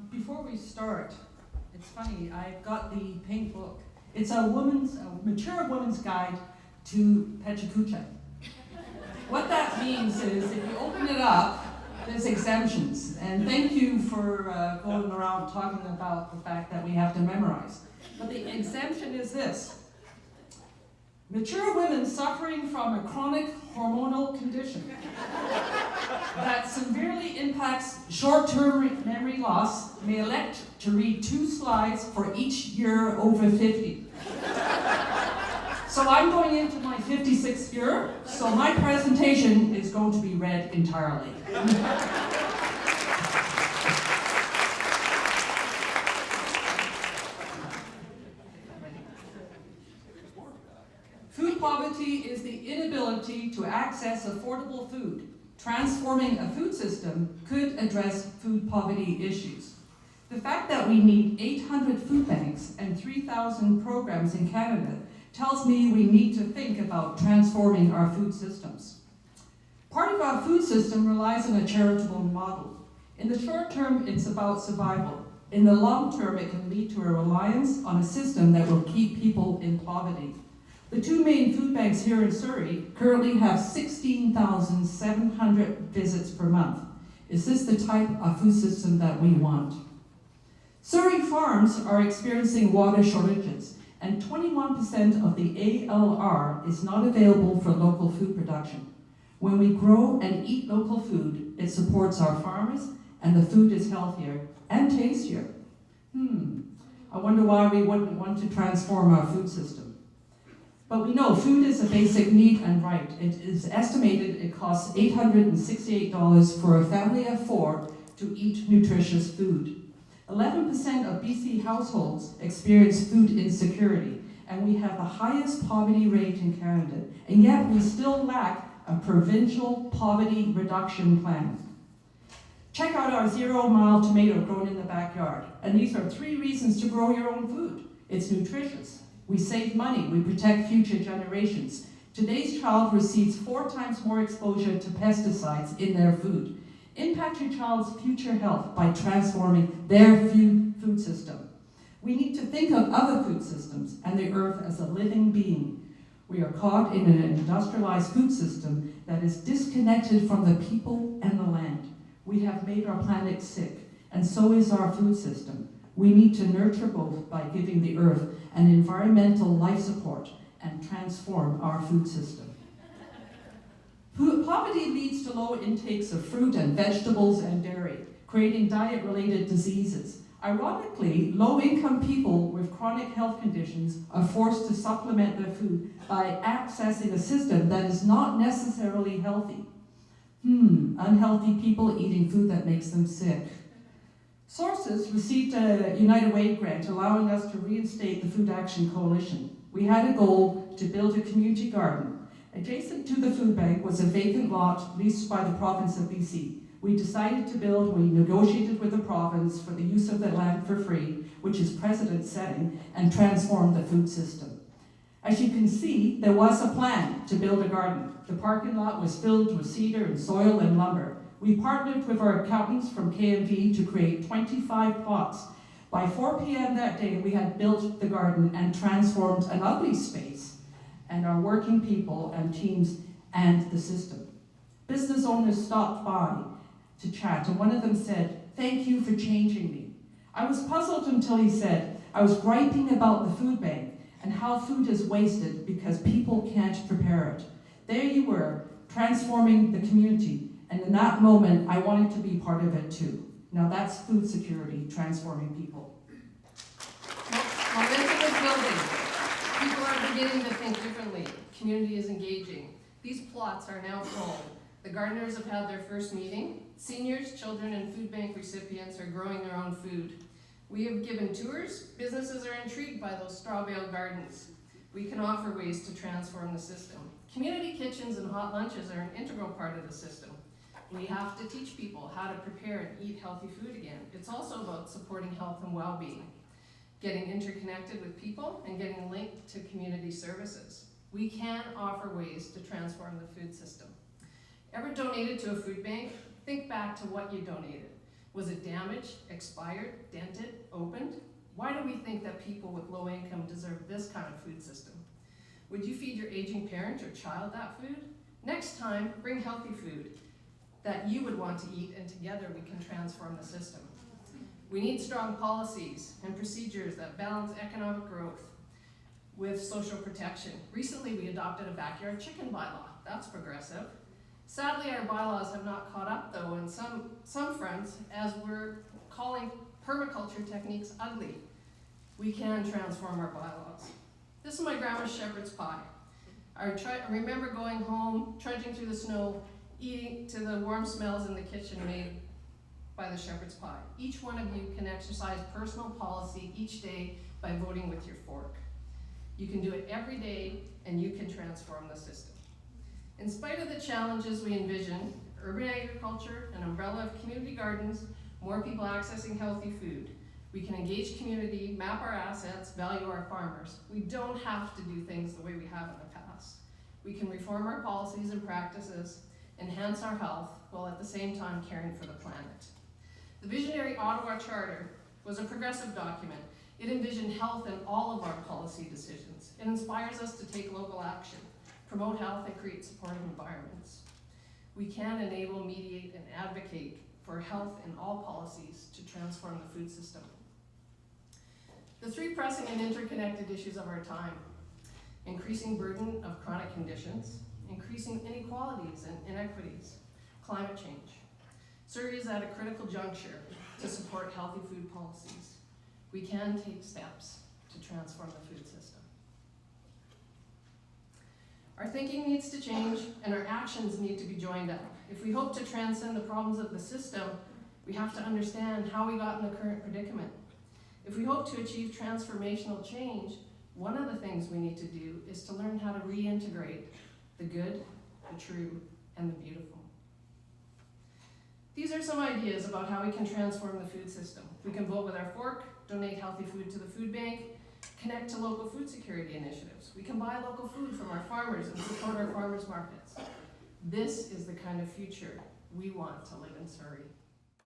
Before we start, it's funny, I've got the pink book. It's a mature woman's guide to Pecha Kucha. What that means is if you open it up, there's exemptions. And thank you for going around talking about the fact that we have to memorize. But the exemption is this. Mature women suffering from a chronic hormonal condition that severely impacts short-term memory loss may elect to read 2 slides for each year over 50. So I'm going into my 56th year, so my presentation is going to be read entirely. Food poverty is the inability to access affordable food. Transforming a food system could address food poverty issues. The fact that we need 800 food banks and 3,000 programs in Canada tells me we need to think about transforming our food systems. Part of our food system relies on a charitable model. In the short term, it's about survival. In the long term, it can lead to a reliance on a system that will keep people in poverty. The 2 main food banks here in Surrey currently have 16,700 visits per month. Is this the type of food system that we want? Surrey farms are experiencing water shortages, and 21% of the ALR is not available for local food production. When we grow and eat local food, it supports our farmers, and the food is healthier and tastier. I wonder why we wouldn't want to transform our food system. But we know food is a basic need and right. It is estimated it costs $868 for a family of 4 to eat nutritious food. 11% of BC households experience food insecurity, and we have the highest poverty rate in Canada, and yet we still lack a provincial poverty reduction plan. Check out our 0-mile tomato grown in the backyard, and these are 3 reasons to grow your own food. It's nutritious. We save money, we protect future generations. Today's child receives 4 times more exposure to pesticides in their food. Impact your child's future health by transforming their food system. We need to think of other food systems and the earth as a living being. We are caught in an industrialized food system that is disconnected from the people and the land. We have made our planet sick, and so is our food system. We need to nurture both by giving the earth an environmental life support and transform our food system. Poverty leads to low intakes of fruit and vegetables and dairy, creating diet-related diseases. Ironically, low-income people with chronic health conditions are forced to supplement their food by accessing a system that is not necessarily healthy. Unhealthy people eating food that makes them sick. Sources received a United Way grant allowing us to reinstate the Food Action Coalition. We had a goal to build a community garden. Adjacent to the food bank was a vacant lot leased by the province of BC. We decided to build, we negotiated with the province for the use of the land for free, which is precedent setting, and transformed the food system. As you can see, there was a plan to build a garden. The parking lot was filled with cedar and soil and lumber. We partnered with our accountants from KMV to create 25 plots. By 4 p.m. that day, we had built the garden and transformed an ugly space, and our working people and teams and the system. Business owners stopped by to chat, and one of them said, "Thank you for changing me." I was puzzled until he said, "I was griping about the food bank and how food is wasted because people can't prepare it." There you were, transforming the community. And in that moment, I wanted to be part of it too. Now that's food security, transforming people. Momentum is building. People are beginning to think differently. Community is engaging. These plots are now full. The gardeners have had their first meeting. Seniors, children, and food bank recipients are growing their own food. We have given tours. Businesses are intrigued by those straw bale gardens. We can offer ways to transform the system. Community kitchens and hot lunches are an integral part of the system. We have to teach people how to prepare and eat healthy food again. It's also about supporting health and well-being, getting interconnected with people, and getting linked to community services. We can offer ways to transform the food system. Ever donated to a food bank? Think back to what you donated. Was it damaged, expired, dented, opened? Why do we think that people with low income deserve this kind of food system? Would you feed your aging parent or child that food? Next time, bring healthy food that you would want to eat, and together we can transform the system. We need strong policies and procedures that balance economic growth with social protection. Recently, we adopted a backyard chicken bylaw. That's progressive. Sadly, our bylaws have not caught up, though, in some fronts, as we're calling permaculture techniques ugly. We can transform our bylaws. This is my grandma's shepherd's pie. I remember going home, trudging through the snow, eating to the warm smells in the kitchen made by the shepherd's pie. Each one of you can exercise personal policy each day by voting with your fork. You can do it every day, and you can transform the system. In spite of the challenges we envision, urban agriculture, an umbrella of community gardens, more people accessing healthy food, we can engage community, map our assets, value our farmers. We don't have to do things the way we have in the past. We can reform our policies and practices, enhance our health, while at the same time caring for the planet. The visionary Ottawa Charter was a progressive document. It envisioned health in all of our policy decisions. It inspires us to take local action, promote health, and create supportive environments. We can enable, mediate, and advocate for health in all policies to transform the food system. The three pressing and interconnected issues of our time: increasing burden of chronic conditions, increasing inequalities and inequities, climate change. Surrey is at a critical juncture to support healthy food policies. We can take steps to transform the food system. Our thinking needs to change, and our actions need to be joined up. If we hope to transcend the problems of the system, we have to understand how we got in the current predicament. If we hope to achieve transformational change, one of the things we need to do is to learn how to reintegrate the good, the true, and the beautiful. These are some ideas about how we can transform the food system. We can vote with our fork, donate healthy food to the food bank, connect to local food security initiatives. We can buy local food from our farmers and support our farmers markets. This is the kind of future we want to live in Surrey.